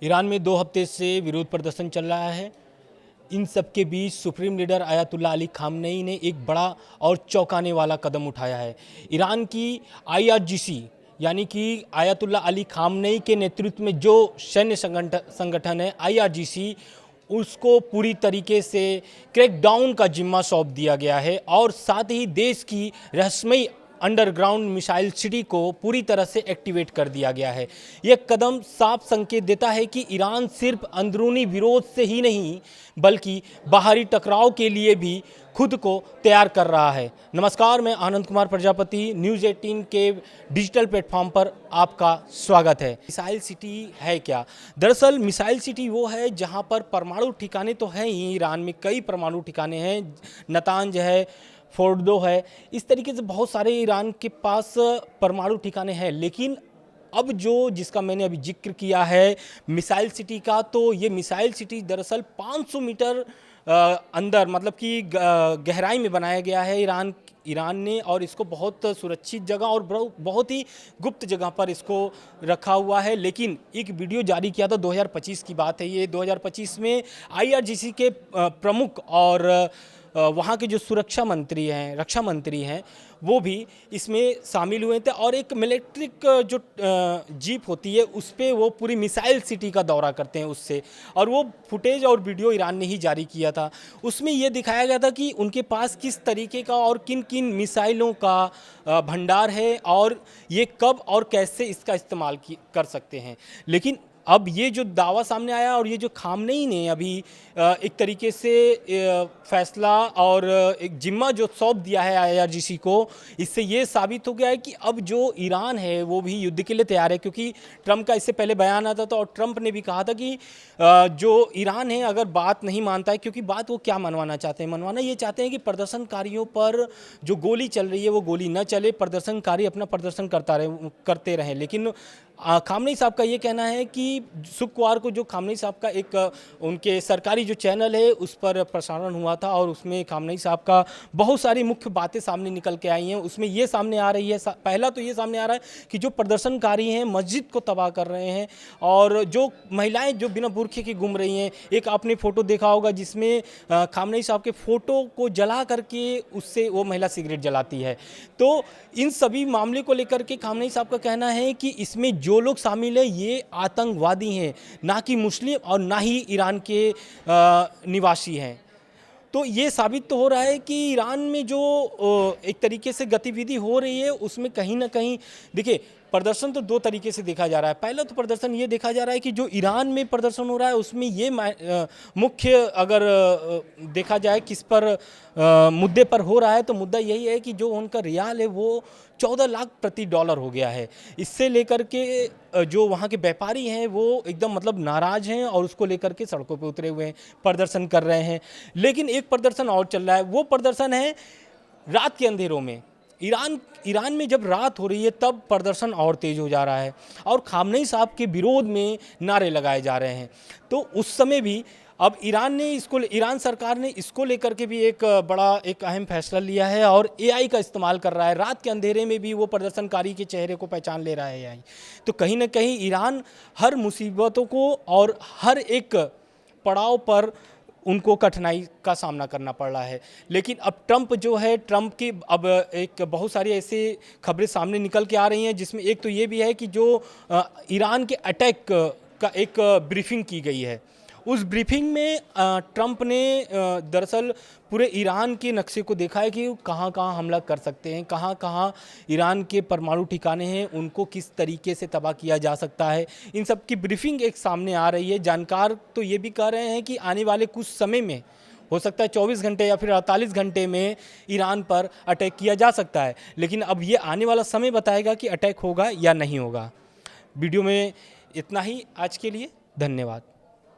Iran में 2 हफ्ते से विरोध प्रदर्शन चल रहा है। इन सब के बीच supreme leader Ayatollah Ali Khamenei ने एक बड़ा और चौंकाने वाला कदम उठाया है। ईरान की IRGC यानी कि आयतुल्लाह अली खामनेई के नेतृत्व में जो सैन्य संगठन है IRGC, उसको पूरी तरीके से क्रैकडाउन का जिम्मा सौंप दिया गया है और साथ ही देश की रहस्यमयी अंडरग्राउंड मिसाइल सिटी को पूरी तरह से एक्टिवेट कर दिया गया है। यह कदम साफ संकेत देता है कि ईरान सिर्फ अंदरूनी विरोध से ही नहीं बल्कि बाहरी टकराव के लिए भी खुद को तैयार कर रहा है। नमस्कार, मैं आनंद कुमार प्रजापति, न्यूज़ 18 के डिजिटल प्लेटफॉर्म पर आपका स्वागत है। मिसाइल सिटी है क्या? दरअसल मिसाइल सिटी वो है जहां पर परमाणु ठिकाने तो हैं ही, ईरान में कई परमाणु ठिकाने हैं, नतांज है, फोर्डो है, इस तरीके से बहुत सारे ईरान के पास परमाणु ठिकाने हैं। लेकिन अब जिसका मैंने अभी जिक्र किया है मिसाइल सिटी का, तो ये मिसाइल सिटी दरअसल 500 मीटर अंदर, मतलब कि गहराई में बनाया गया है ईरान ने, और इसको बहुत सुरक्षित जगह और बहुत ही गुप्त जगह पर इसको रखा हुआ है। लेकिन एक वीडियो जारी किया था, 2025 की बात है ये। 2025 में IRGC के प्रमुख और वहाँ के जो सुरक्षा मंत्री हैं, रक्षा मंत्री हैं, वो भी इसमें शामिल हुए थे और एक इलेक्ट्रिक जो जीप होती है उस पर वो पूरी मिसाइल सिटी का दौरा करते हैं उससे, और वो फुटेज और वीडियो ईरान ने ही जारी किया था। उसमें ये दिखाया गया था कि उनके पास किस तरीके का और किन किन मिसाइलों का भंडार है और ये कब और कैसे इसका इस्तेमाल कर सकते हैं। लेकिन अब ये जो दावा सामने आया और ये जो खामनेई ने अभी एक तरीके से फैसला और एक जिम्मा जो सौंप दिया है IRGC को, इससे ये साबित हो गया है कि अब जो ईरान है वो भी युद्ध के लिए तैयार है। क्योंकि ट्रंप का इससे पहले बयान आता था और ट्रंप ने भी कहा था कि जो ईरान है अगर बात नहीं मानता है, क्योंकि बात वो क्या मनवाना चाहते हैं, मनवाना ये चाहते हैं कि प्रदर्शनकारियों पर जो गोली चल रही है वो गोली न चले, प्रदर्शनकारी अपना प्रदर्शन करते रहें। लेकिन खामनेई साहब का ये कहना है कि शुक्रवार को जो खामनेई साहब का एक उनके सरकारी जो चैनल है उस पर प्रसारण हुआ था और उसमें खामनेई साहब का बहुत सारी मुख्य बातें सामने निकल के आई हैं। उसमें ये सामने आ रही है, पहला तो ये सामने आ रहा है कि जो प्रदर्शनकारी हैं मस्जिद को तबाह कर रहे हैं और जो महिलाएं जो बिना बुर्खे की घूम रही हैं। एक आपने फ़ोटो देखा होगा जिसमें खामनेई साहब के फ़ोटो को जला करके उससे वो महिला सिगरेट जलाती है। तो इन सभी मामले को लेकर के खामनेई साहब का कहना है कि इसमें जो लोग शामिल हैं ये आतंकवादी हैं, ना कि मुस्लिम और ना ही ईरान के निवासी हैं। तो ये साबित तो हो रहा है कि ईरान में जो एक तरीके से गतिविधि हो रही है उसमें कहीं ना कहीं, देखिए, प्रदर्शन तो 2 तरीके से देखा जा रहा है। पहला तो प्रदर्शन ये देखा जा रहा है कि जो ईरान में प्रदर्शन हो रहा है उसमें ये मुख्य अगर देखा जाए किस पर मुद्दे पर हो रहा है, तो मुद्दा यही है कि जो उनका रियाल है वो 14 लाख प्रति डॉलर हो गया है। इससे लेकर के जो वहाँ के व्यापारी हैं वो एकदम मतलब नाराज़ हैं और उसको लेकर के सड़कों पे उतरे हुए हैं, प्रदर्शन कर रहे हैं। लेकिन एक प्रदर्शन और चल रहा है, वो प्रदर्शन है रात के अंधेरों में। ईरान में जब रात हो रही है तब प्रदर्शन और तेज़ हो जा रहा है और खामनेई साहब के विरोध में नारे लगाए जा रहे हैं। तो उस समय भी अब ईरान सरकार ने इसको लेकर के भी एक अहम फैसला लिया है और AI का इस्तेमाल कर रहा है। रात के अंधेरे में भी वो प्रदर्शनकारी के चेहरे को पहचान ले रहा है AI। तो कहीं ना कहीं ईरान हर मुसीबतों को और हर एक पड़ाव पर उनको कठिनाई का सामना करना पड़ रहा है। लेकिन अब ट्रंप की अब एक बहुत सारी ऐसी खबरें सामने निकल के आ रही हैं, जिसमें एक तो ये भी है कि जो ईरान के अटैक का एक ब्रीफिंग की गई है। उस ब्रीफिंग में ट्रंप ने दरअसल पूरे ईरान के नक्शे को देखा है कि कहाँ कहाँ हमला कर सकते हैं, कहाँ कहाँ ईरान के परमाणु ठिकाने हैं, उनको किस तरीके से तबाह किया जा सकता है। इन सब की ब्रीफिंग एक सामने आ रही है। जानकार तो ये भी कह रहे हैं कि आने वाले कुछ समय में, हो सकता है 24 घंटे या फिर 48 घंटे में, ईरान पर अटैक किया जा सकता है। लेकिन अब ये आने वाला समय बताएगा कि अटैक होगा या नहीं होगा। वीडियो में इतना ही आज के लिए, धन्यवाद।